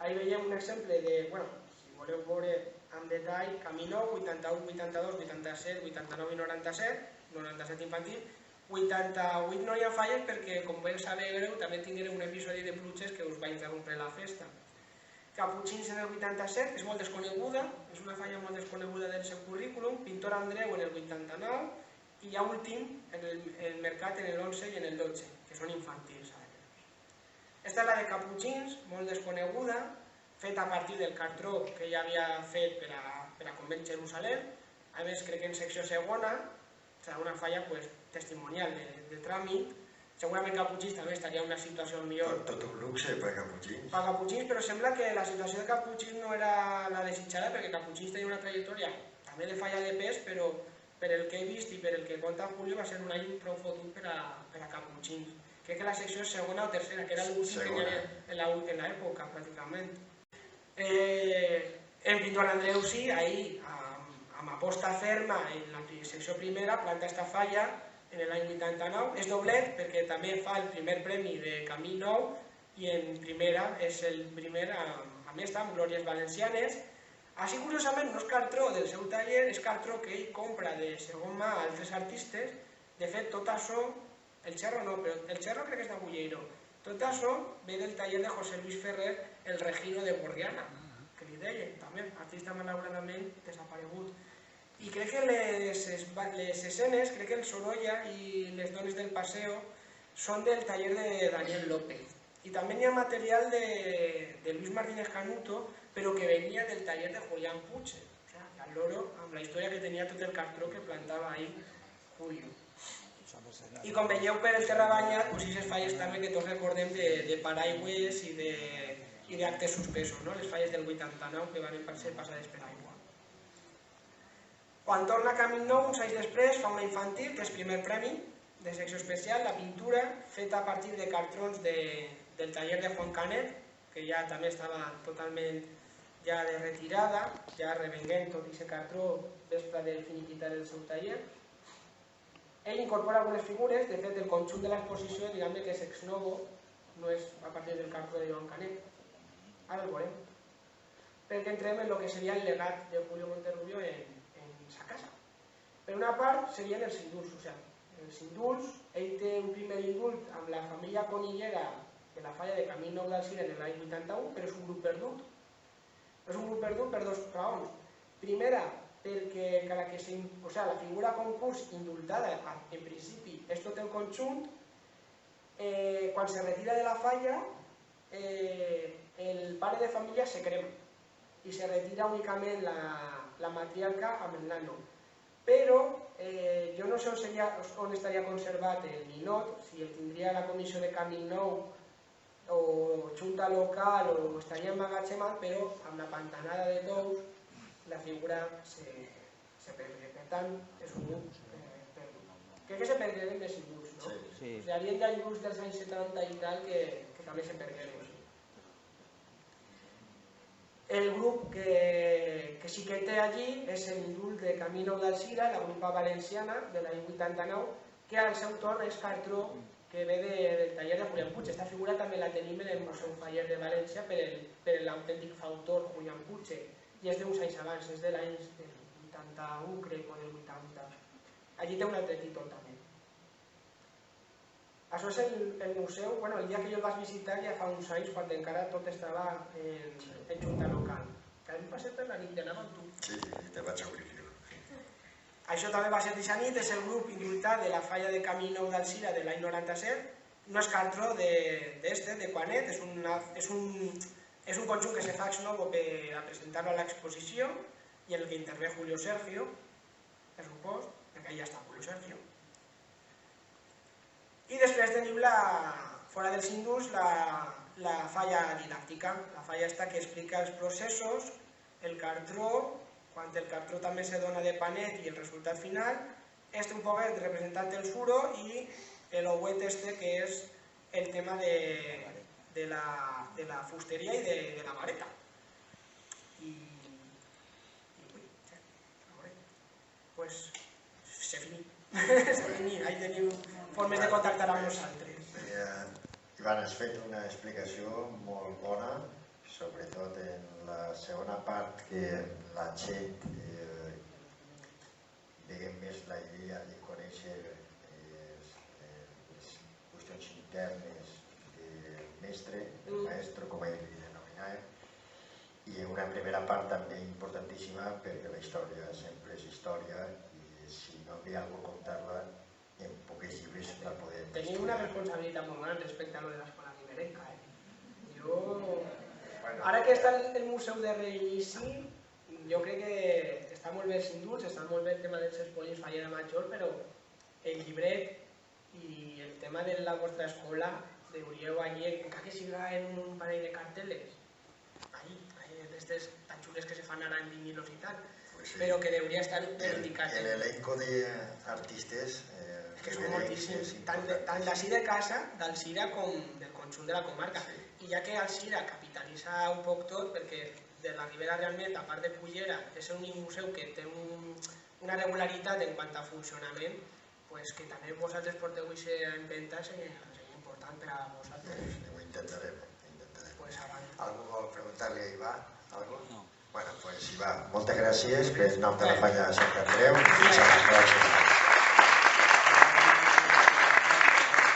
A: Ahí veiem un exemple de, bueno, si voleu veure en detall, camí nou, 81, 82, 87, 89 i 97, 97 infantil. 88 no hi ha falles perquè, com ben sabreu, també tinguérem un episodi de pluges que us va interrompre la festa. Caputxins en el 87 és molt desconeguda, és una falla molt desconeguda del seu currículum, Pintor Andreu en el 89 i ja últim en el Mercat en el 11 i en el 12, que són infantils. Esta és la de Caputxins, molt desconeguda, feta a partir del cartró que ja havia fet per a Convent Jerusalem, a més crec que en secció segona, serà una falla testimonial de tràmit. Segurament Caputxins també estaria en una situació millor.
C: Tot un luxe per Caputxins.
A: Per Caputxins, però sembla que la situació de Caputxins no era la desitjada, perquè Caputxins tenia una trajectòria també de falla de pes, però per el que he vist i per el que conta Julio va ser un any prou fotut per a Caputxins. Crec que la secció és segona o tercera, que era l'últim que hi havia en l'època, pràcticament. En Pintor Andreu sí, ahí, amb aposta ferma en la secció primera, planta esta falla en l'any 89. És doblet perquè també fa el primer premi de Camí Nou i en primera és el primer a més amb Glòries Valencianes. Així, curiosament, no és cartró del seu taller, és cartró que ell compra de segon mà a altres artistes. De fet, tot això, el xerro no, però el xerro crec que és de Bulleiro. Tot això ve del taller de José Luis Ferrer, el Regino de Borriana, que li deien, també, artista malauradament desaparegut. I crec que les escenes, crec que el Sorolla i les dones del paseo són del taller de Daniel López. I també hi ha material de Luis Martínez Canuto, però que venia del taller de Julián Puche, el loro, amb la història que tenia tot el cartró que plantava ahí Julio. I com veieu per el terra banyat, aquestes falles també que tots recordem de paraigües i d'actes suspesos, les falles del 89 que van ser passades per aigua. Quan torna a Camí Nou, uns anys després, fa una infantil, que és primer premi de secció especial, la pintura feta a partir de cartrons del taller de Juan Canet, que ja també estava totalment ja de retirada, ja revenguent tot aquest cartró després de finiquitar el seu taller. Ell incorpora algunes figures, de fet el conjunt de l'exposició, diguem-ne que és ex novo, no és a partir del cartró de Joan Canet. Ara el veurem. Perquè entrem en el que seria el legat de Julio Monterrubio en sa casa. Per una part serien els indults, o sigui, els indults, ell té un primer indult amb la família Conillera de la falla de Camí Nou d'Alzira en l'any 81, però és un grup perdut. És un grup perdut per dues raons. Primera, perquè la figura concurs indultada, en principi, és tot el conjunt, quan se retira de la falla, el pare de família se crema i se retira únicament la matriarca amb el nano. Però jo no sé on estaria conservat el ninot, si el tindria la comissió de Camí Nou o junta local o estaria emmagatzemat, però amb la pantanada de tous la figura se perdria. Per tant, és un grup perdut. Crec que se perdrien més indults, no? Sí. Hi havia indults dels anys 70 i tal que també se perdrien. El grup que sí que té allí és l'indult de Camí Nou d'Alzira, la grupa valenciana de l'any 89, que al seu torn és cartró que ve del taller de Julián Puche. Esta figura també la tenim en el Museu Faller de València per l'autèntic autor Julián Puche, i és d'uns anys abans, és de l'any 81, crec, o del 80. Allí té un altre títol també. Això és el museu, el dia que jo el vaig visitar ja fa uns anys, quan encara tot estava en junta local. Que a mi va ser per la nit, anava amb tu.
C: Sí, te vaig obrir jo.
A: Això també va ser d'aquesta nit, és el grup indultat de la falla de Camí Nou d'Alzira de l'any 97. No és cartró de Quanet, és un conjunt que se fa ex novo per a presentar-lo a l'exposició i en el que intervé Julio Sergio, per supost, perquè allà està Julio Sergio. I després tenim, fora dels símbols, la falla didàctica. La falla està que explica els processos, el cartró, quan el cartró també se dona de panet i el resultat final, un poc representant el furo i l'ouet que és el tema de la fusteria i de la vareta. Pues s'ha finit. Ahí teniu formes de contactar amb nosaltres.
C: Ivan, has fet una explicació molt bona, sobretot en la segona part, que la gent, diguem més la idea de conèixer les qüestions internes del mestre, del maestro, com ell li denominava, i una primera part també importantíssima perquè la història sempre és història i si no ve algú a contar-la en poques llibres la podem estudiar.
A: Tenim una responsabilitat molt gran respecte a lo de l'escola riberenca. Ara que està el Museu de Reinici, jo crec que està molt bé els indults, està molt bé el tema dels espolis Fallera Major, però el llibret i el tema de la vostra escola deuríeu allí, encara que siga en un parell de carteles, aquestes tan xules que se fan ara en vinilos i tal, però que deuria estar indicat.
C: El elenco d'artistes
A: que són moltíssims, tant d'ací de casa, del Cira com del conjunt de la comarca. I ja que el Cira capitalitza un poc tot, perquè de la Ribera realment, a part de Cullera, és un museu que té una regularitat en quant a funcionament, que també vosaltres porteu aquesta empenta seria important per a vosaltres.
C: Ho intentarem.
E: Algú vol preguntar-li a Ivan?
C: Bueno, doncs Ivan, moltes gràcies per nom de la Falla de Sant Andreu. Muchas gracias.